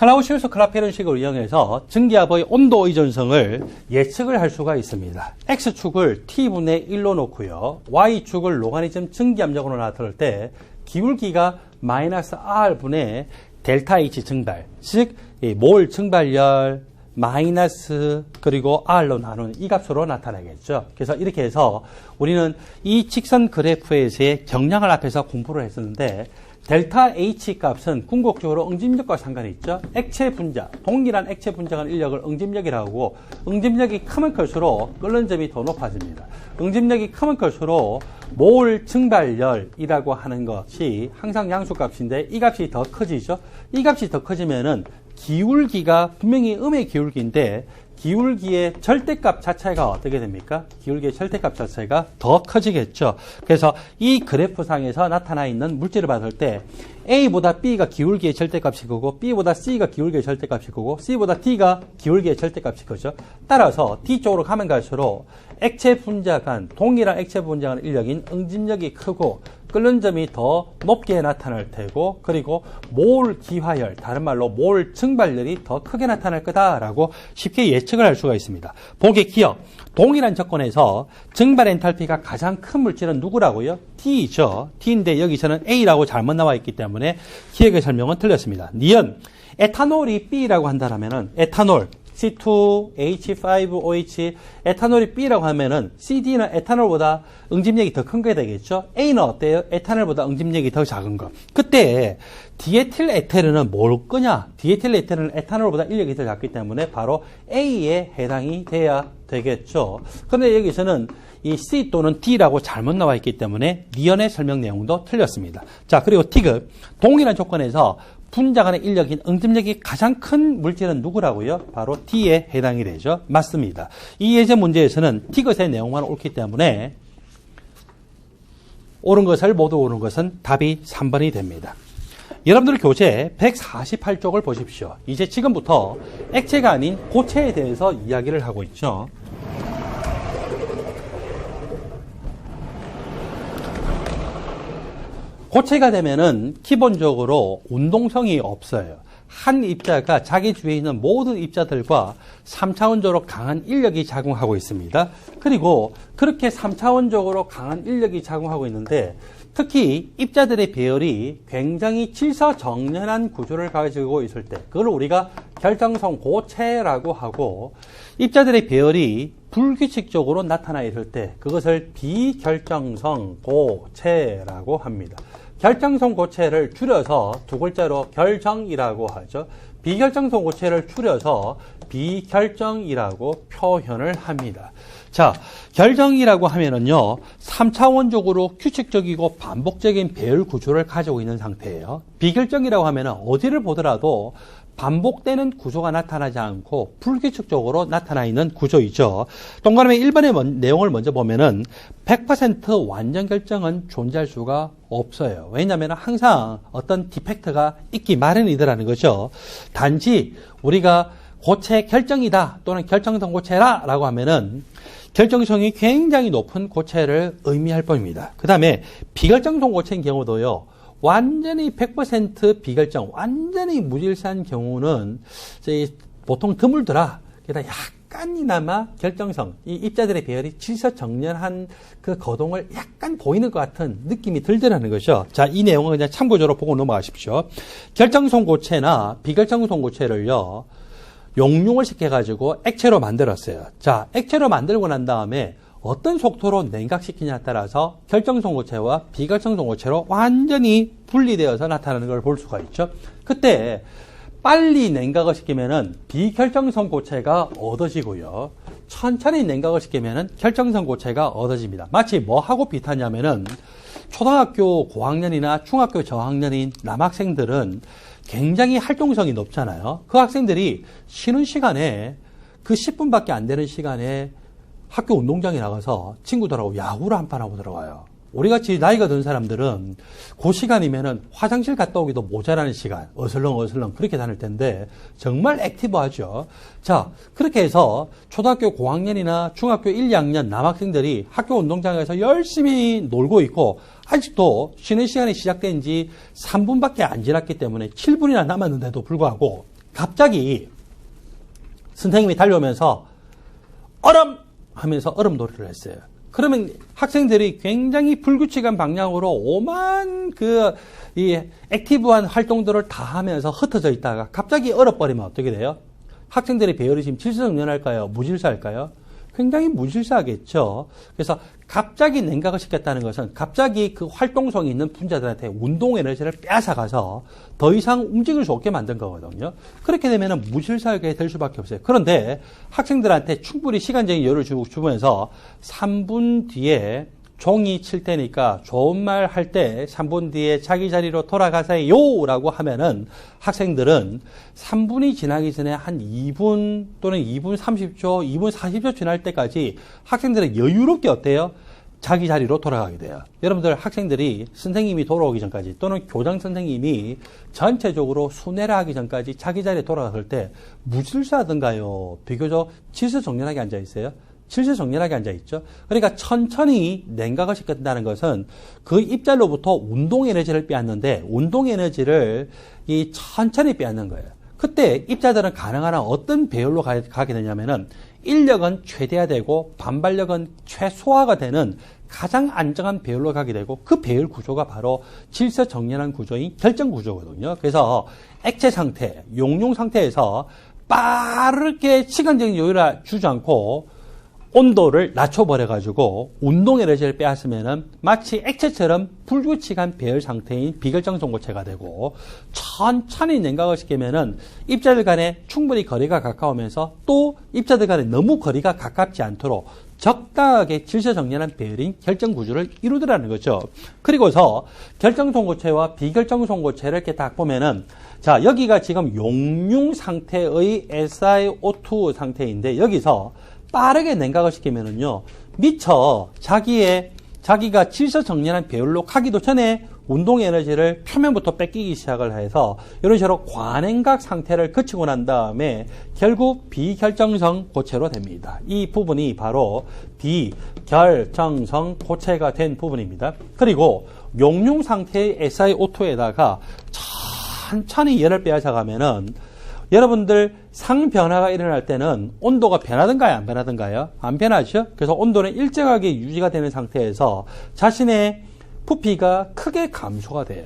클라우시우스 클라페론식을 이용해서 증기압의 온도 의존성을 예측을 할 수가 있습니다. X축을 T분의 1로 놓고요. Y축을 로가리즘 증기압력으로 나타낼 때 기울기가 마이너스 R분의 델타 H 증발, 즉 몰 증발열 마이너스 그리고 R로 나눈 이 값으로 나타나겠죠. 그래서 이렇게 해서 우리는 이 직선 그래프에서의 경량을 앞에서 공부를 했었는데 델타 H 값은 궁극적으로 응집력과 상관이 있죠. 액체 분자, 동일한 액체 분자간 인력을 응집력이라고 하고 응집력이 크면 클수록 끓는 점이 더 높아집니다. 응집력이 크면 클수록 몰 증발열이라고 하는 것이 항상 양수값인데 이 값이 더 커지죠. 이 값이 더 커지면은 기울기가 분명히 음의 기울기인데 기울기의 절대값 자체가 어떻게 됩니까? 기울기의 절대값 자체가 더 커지겠죠. 그래서 이 그래프상에서 나타나 있는 물질을 봤을 때 A보다 B가 기울기의 절대값이 크고 B보다 C가 기울기의 절대값이 크고 C보다 D가 기울기의 절대값이 크죠. 따라서 D 쪽으로 가면 갈수록 액체 분자 간, 동일한 액체 분자 간 인력인 응집력이 크고 끓는 점이 더 높게 나타날 테고 그리고 몰 기화열, 다른 말로 몰 증발열이 더 크게 나타날 거다라고 쉽게 예측을 할 수가 있습니다. 보기 기억, 동일한 조건에서 증발 엔탈피가 가장 큰 물질은 누구라고요? T죠. T인데 여기서는 A라고 잘못 나와 있기 때문에 기억의 설명은 틀렸습니다. 니은, 에탄올이 B라고 한다면은 에탄올 C2H5OH 에탄올이 B라고 하면은 CD는 에탄올보다 응집력이 더 큰 게 되겠죠. A는 어때요? 에탄올보다 응집력이 더 작은 거. 그때 디에틸 에테르는 뭘 거냐? 디에틸 에테르는 에탄올보다 인력이 더 작기 때문에 바로 A에 해당이 돼야 되겠죠. 그런데 여기서는 이 C 또는 D라고 잘못 나와 있기 때문에 니은의 설명 내용도 틀렸습니다. 자, 그리고 T급 동일한 조건에서 분자 간의 인력인 응집력이 가장 큰 물질은 누구라고요? 바로 T에 해당이 되죠. 맞습니다. 이 예제 문제에서는 T것의 내용만 옳기 때문에 옳은 것을 모두 옳은 것은 답이 3번이 됩니다. 여러분들 교재 148쪽을 보십시오. 이제 지금부터 액체가 아닌 고체에 대해서 이야기를 하고 있죠. 고체가 되면은 기본적으로 운동성이 없어요. 한 입자가 자기 주위에 있는 모든 입자들과 3차원적으로 강한 인력이 작용하고 있습니다. 그리고 그렇게 3차원적으로 강한 인력이 작용하고 있는데 특히 입자들의 배열이 굉장히 질서정연한 구조를 가지고 있을 때 그걸 우리가 결정성 고체라고 하고 입자들의 배열이 불규칙적으로 나타나 있을 때 그것을 비결정성 고체라고 합니다. 결정성 고체를 줄여서 두 글자로 결정이라고 하죠. 비결정성 고체를 줄여서 비결정이라고 표현을 합니다. 자, 결정이라고 하면은요, 3차원적으로 규칙적이고 반복적인 배열 구조를 가지고 있는 상태예요. 비결정이라고 하면은 어디를 보더라도 반복되는 구조가 나타나지 않고 불규칙적으로 나타나 있는 구조이죠. 동그라미 1번의 내용을 먼저 보면은 100% 완전 결정은 존재할 수가 없어요. 왜냐하면 항상 어떤 디펙트가 있기 마련이더라는 거죠. 단지 우리가 고체 결정이다 또는 결정성 고체라 라고 하면은 결정성이 굉장히 높은 고체를 의미할 뿐입니다. 그 다음에 비결정성 고체인 경우도요. 완전히 100% 비결정, 완전히 무질서한 경우는 보통 드물더라. 게다가 약간이나마 결정성, 이 입자들의 배열이 질서정연한 그 거동을 약간 보이는 것 같은 느낌이 들더라는 거죠. 자, 이 내용은 그냥 참고적으로 보고 넘어가십시오. 결정성 고체나 비결정성 고체를요, 용융을 시켜가지고 액체로 만들었어요. 자, 액체로 만들고 난 다음에 어떤 속도로 냉각시키냐에 따라서 결정성 고체와 비결정성 고체로 완전히 분리되어서 나타나는 걸 볼 수가 있죠. 그때 빨리 냉각을 시키면은 비결정성 고체가 얻어지고요. 천천히 냉각을 시키면은 결정성 고체가 얻어집니다. 마치 뭐하고 비슷하냐면은 초등학교 고학년이나 중학교 저학년인 남학생들은 굉장히 활동성이 높잖아요. 그 학생들이 쉬는 시간에 그 10분밖에 안 되는 시간에 학교 운동장에 나가서 친구들하고 야구를 한판 하고 들어와요. 우리같이 나이가 든 사람들은 그 시간이면은 화장실 갔다 오기도 모자라는 시간, 어슬렁어슬렁 그렇게 다닐 텐데 정말 액티브하죠. 자, 그렇게 해서 초등학교 고학년이나 중학교 1, 2학년 남학생들이 학교 운동장에서 열심히 놀고 있고 아직도 쉬는 시간이 시작된 지 3분밖에 안 지났기 때문에 7분이나 남았는데도 불구하고 갑자기 선생님이 달려오면서 얼음! 하면서 얼음 놀이를 했어요. 그러면 학생들이 굉장히 불규칙한 방향으로 오만 이 액티브한 활동들을 다 하면서 흩어져 있다가 갑자기 얼어버리면 어떻게 돼요? 학생들의 배열이 지금 질서정연할까요? 무질서할까요? 굉장히 무질서하겠죠. 그래서 갑자기 냉각을 시켰다는 것은 갑자기 그 활동성이 있는 분자들한테 운동 에너지를 빼앗아가서 더 이상 움직일 수 없게 만든 거거든요. 그렇게 되면 무질서하게 될 수밖에 없어요. 그런데 학생들한테 충분히 시간적인 여유를 주면서 3분 뒤에 종이 칠 테니까 좋은 말 할 때 3분 뒤에 자기 자리로 돌아가세요 라고 하면은 학생들은 3분이 지나기 전에 한 2분 또는 2분 30초, 2분 40초 지날 때까지 학생들은 여유롭게 어때요? 자기 자리로 돌아가게 돼요. 여러분들 학생들이 선생님이 돌아오기 전까지 또는 교장 선생님이 전체적으로 순회를 하기 전까지 자기 자리에 돌아갔을 때 무질서하던가요? 비교적 질서정연하게 앉아 있어요? 질서정연하게 앉아있죠. 그러니까 천천히 냉각을 시켰다는 것은 그 입자로부터 운동 에너지를 빼앗는데 운동 에너지를 이 천천히 빼앗는 거예요. 그때 입자들은 가능한 한 어떤 배열로 가게 되냐면은 인력은 최대화되고 반발력은 최소화가 되는 가장 안정한 배열로 가게 되고 그 배열 구조가 바로 질서정연한 구조인 결정 구조거든요. 그래서 액체 상태, 용융 상태에서 빠르게 시간적인 여유를 주지 않고 온도를 낮춰버려가지고 운동 에너지를 빼앗으면은 마치 액체처럼 불규칙한 배열 상태인 비결정 송고체가 되고 천천히 냉각을 시키면은 입자들 간에 충분히 거리가 가까우면서 또 입자들 간에 너무 거리가 가깝지 않도록 적당하게 질서정연한 배열인 결정구조를 이루더라는 거죠. 그리고서 결정송고체와 비결정송고체를 이렇게 딱 보면은 자, 여기가 지금 용융 상태의 SiO2 상태인데 여기서 빠르게 냉각을 시키면은요, 미처 자기가 질서정연한 배열로 가기도 전에 운동 에너지를 표면부터 뺏기기 시작을 해서 이런 식으로 과냉각 상태를 거치고 난 다음에 결국 비결정성 고체로 됩니다. 이 부분이 바로 비결정성 고체가 된 부분입니다. 그리고 용융 상태의 SiO2에다가 천천히 열을 빼앗아가면은 여러분들 상변화가 일어날 때는 온도가 변하던가요? 안 변하던가요? 안 변하죠? 그래서 온도는 일정하게 유지가 되는 상태에서 자신의 부피가 크게 감소가 돼요.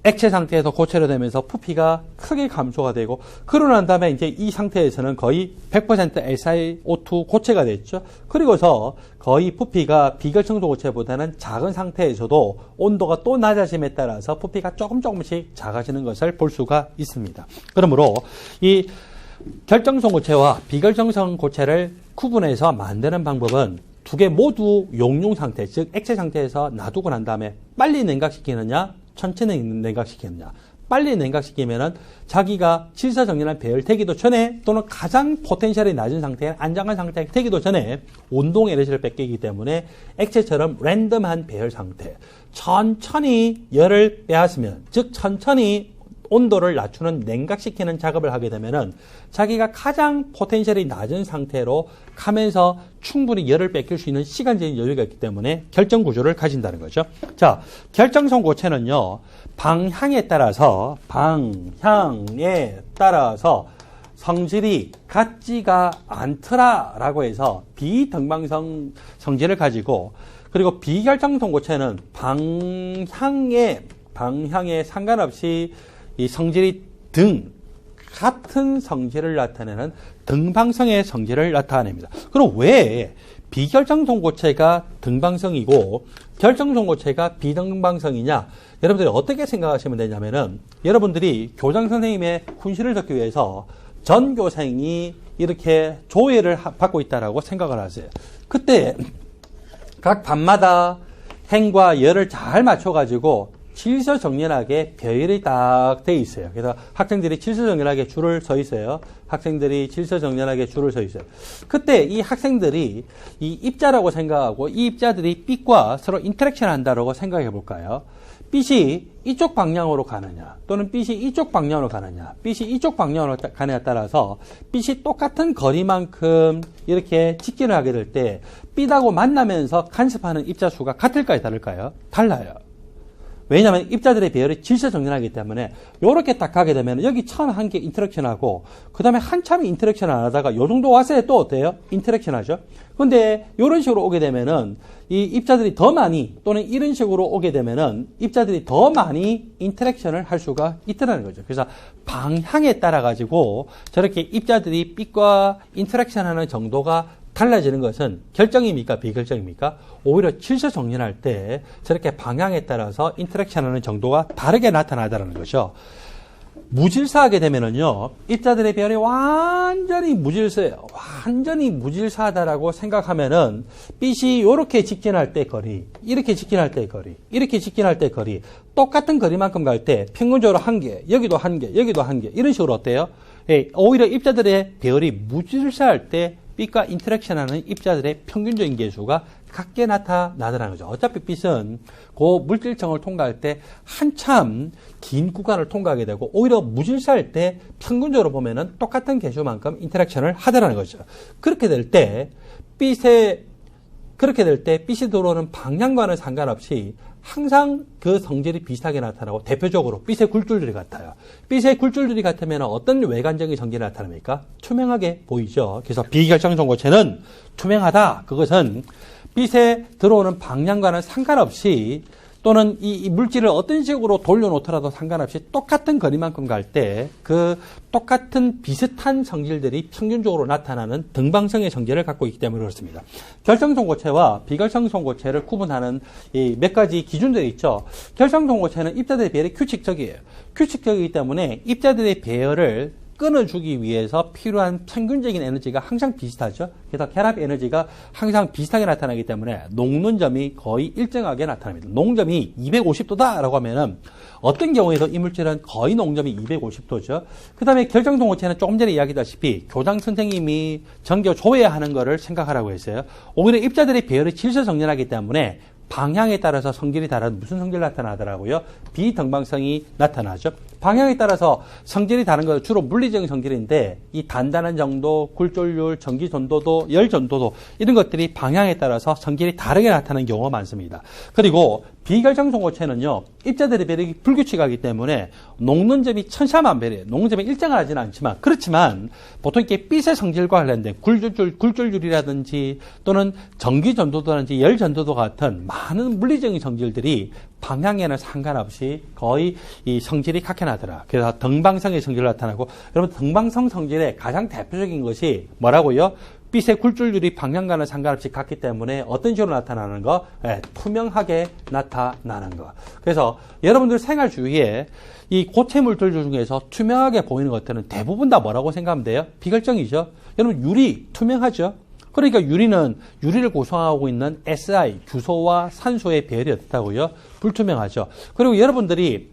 액체 상태에서 고체로 되면서 부피가 크게 감소가 되고 그러고 난 다음에 이제 이 상태에서는 거의 100% SiO2 고체가 됐죠. 그리고서 거의 부피가 비결정소 고체보다는 작은 상태에서도 온도가 또 낮아짐에 따라서 부피가 조금씩 작아지는 것을 볼 수가 있습니다. 그러므로 이 결정성 고체와 비결정성 고체를 구분해서 만드는 방법은 두 개 모두 용융 상태, 즉 액체 상태에서 놔두고 난 다음에 빨리 냉각시키느냐 천천히 냉각시키느냐. 빨리 냉각시키면은 자기가 질서정연한 배열되기도 전에 또는 가장 포텐셜이 낮은 상태, 안정한 상태가 되기도 전에 운동 에너지를 뺏기기 때문에 액체처럼 랜덤한 배열 상태. 천천히 열을 빼앗으면, 즉 천천히 온도를 낮추는 냉각시키는 작업을 하게 되면은 자기가 가장 포텐셜이 낮은 상태로 가면서 충분히 열을 뺏길 수 있는 시간적인 여유가 있기 때문에 결정 구조를 가진다는 거죠. 자, 결정성 고체는요, 방향에 따라서 성질이 같지가 않더라라고 해서 비등방성 성질을 가지고, 그리고 비결정성 고체는 방향에 상관없이 이 성질이 같은 성질을 나타내는 등방성의 성질을 나타냅니다. 그럼 왜 비결정성 고체가 등방성이고 결정성 고체가 비등방성이냐? 여러분들이 어떻게 생각하시면 되냐면은, 여러분들이 교장 선생님의 훈시를 듣기 위해서 전교생이 이렇게 조회를 받고 있다라고 생각을 하세요. 그때 각 반마다 행과 열을 잘 맞춰가지고 질서정연하게 배열이 딱 돼 있어요. 그래서 학생들이 질서정연하게 줄을 서 있어요. 그때 이 학생들이 이 입자라고 생각하고 이 입자들이 빛과 서로 인터랙션 한다라고 생각해 볼까요? 빛이 이쪽 방향으로 가느냐 또는 빛이 이쪽 방향으로 가느냐, 빛이 이쪽 방향으로 가느냐에 따라서 빛이 똑같은 거리만큼 이렇게 직진을 하게 될 때 빛하고 만나면서 간섭하는 입자 수가 같을까요? 다를까요? 달라요. 왜냐하면 입자들의 배열이 질서정연하기 때문에 요렇게 딱 가게 되면 여기 처음 한 개 인터랙션하고 그 다음에 한참 인터랙션 안 하다가 요 정도 왔어야 또 어때요? 인터랙션 하죠. 근데 요런 식으로 오게 되면은 이 입자들이 더 많이 또는 이런 식으로 오게 되면은 입자들이 더 많이 인터랙션을 할 수가 있다는 거죠. 그래서 방향에 따라 가지고 저렇게 입자들이 빛과 인터랙션 하는 정도가 달라지는 것은 결정입니까? 비결정입니까? 오히려 질서정연할 때 저렇게 방향에 따라서 인터랙션하는 정도가 다르게 나타나다는 거죠. 무질서하게 되면은요, 입자들의 배열이 완전히 무질서해요. 완전히 무질서하다라고 생각하면은 빛이 이렇게 직진할 때 거리, 이렇게 직진할 때 거리, 이렇게 직진할 때 거리, 똑같은 거리만큼 갈 때 평균적으로 한 개, 여기도 한 개, 여기도 한 개, 이런 식으로 어때요? 예, 오히려 입자들의 배열이 무질서할 때 빛과 인터랙션하는 입자들의 평균적인 계수가 같게 나타나더라는 거죠. 어차피 빛은 그 물질층을 통과할 때 한참 긴 구간을 통과하게 되고 오히려 무질서할 때 평균적으로 보면은 똑같은 계수만큼 인터랙션을 하더라는 거죠. 그렇게 될 때 빛이 들어오는 방향과는 상관없이 항상 그 성질이 비슷하게 나타나고 대표적으로 빛의 굴줄들이 같아요. 빛의 굴줄들이 같으면 어떤 외관적인 성질이 나타납니까? 투명하게 보이죠. 그래서 비결정정고체는 투명하다. 그것은 빛에 들어오는 방향과는 상관없이 또는 이 물질을 어떤 식으로 돌려놓더라도 상관없이 똑같은 거리만큼 갈 때 그 똑같은 비슷한 성질들이 평균적으로 나타나는 등방성의 성질을 갖고 있기 때문에 그렇습니다. 결정정고체와 비결정정고체를 구분하는 이 몇 가지 기준들이 있죠. 결정정고체는 입자들의 배열이 규칙적이에요. 규칙적이기 때문에 입자들의 배열을 끊어주기 위해서 필요한 평균적인 에너지가 항상 비슷하죠. 그래서 결합 에너지가 항상 비슷하게 나타나기 때문에 녹는 점이 거의 일정하게 나타납니다. 녹점이 250도다라고 하면은 어떤 경우에도 이 물질은 거의 녹점이 250도죠. 그 다음에 결정정고체는 조금 전에 이야기했다시피 교장 선생님이 전교 조회해야 하는 거를 생각하라고 했어요. 오히려 입자들의 배열이 질서정연하기 때문에 방향에 따라서 성질이 다른 무슨 성질이 나타나더라고요? 비등방성이 나타나죠. 방향에 따라서 성질이 다른 건 주로 물리적인 성질인데 이 단단한 정도, 굴절률, 전기 전도도, 열 전도도 이런 것들이 방향에 따라서 성질이 다르게 나타나는 경우가 많습니다. 그리고 비결정정고체는요, 입자들의 배력이 불규칙하기 때문에 녹는 점이 천차만별이에요. 녹는 점이 일정하지는 않지만, 그렇지만 보통 이렇게 빛의 성질과 관련된 굴절률이라든지 또는 전기 전도도라든지 열 전도도 같은 많은 물리적인 성질들이 방향에는 상관없이 거의 이 성질이 같게 나더라. 그래서 등방성의 성질이 나타나고, 여러분 등방성 성질의 가장 대표적인 것이 뭐라고요? 빛의 굴절률이 방향과는 상관없이 같기 때문에 어떤 식으로 나타나는 거? 투명하게 나타나는 거. 그래서 여러분들 생활 주위에 이 고체 물질 중에서 투명하게 보이는 것들은 대부분 다 뭐라고 생각하면 돼요? 비결정이죠. 여러분 유리 투명하죠? 그러니까 유리를 구성하고 있는 Si, 규소와 산소의 배열이 어떻다고요? 불투명하죠. 그리고 여러분들이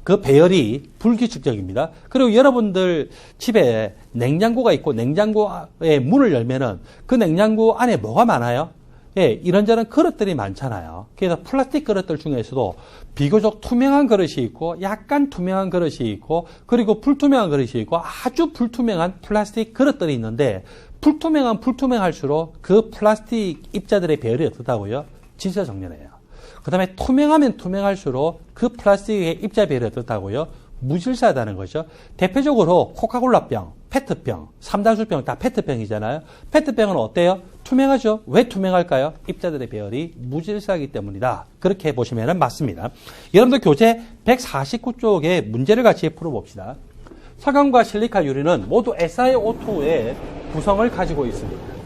그 배열이 불규칙적입니다. 그리고 여러분들 집에 냉장고가 있고 냉장고의 문을 열면은 그 냉장고 안에 뭐가 많아요? 예, 이런저런 그릇들이 많잖아요. 그래서 플라스틱 그릇들 중에서도 비교적 투명한 그릇이 있고 약간 투명한 그릇이 있고 그리고 불투명한 그릇이 있고 아주 불투명한 플라스틱 그릇들이 있는데 불투명할수록 그 플라스틱 입자들의 배열이 어떻다고요? 질서정연해요. 그 다음에 투명하면 투명할수록 그 플라스틱의 입자 배열이 어떻다고요? 무질서하다는 거죠. 대표적으로 코카콜라병, 페트병, 삼단수병 다 페트병이잖아요. 페트병은 어때요? 투명하죠. 왜 투명할까요? 입자들의 배열이 무질서하기 때문이다. 그렇게 보시면 맞습니다. 여러분들 교재 149쪽에 문제를 같이 풀어봅시다. 석연과 실리카 유리는 모두 SiO2의 구성을 가지고 있습니다.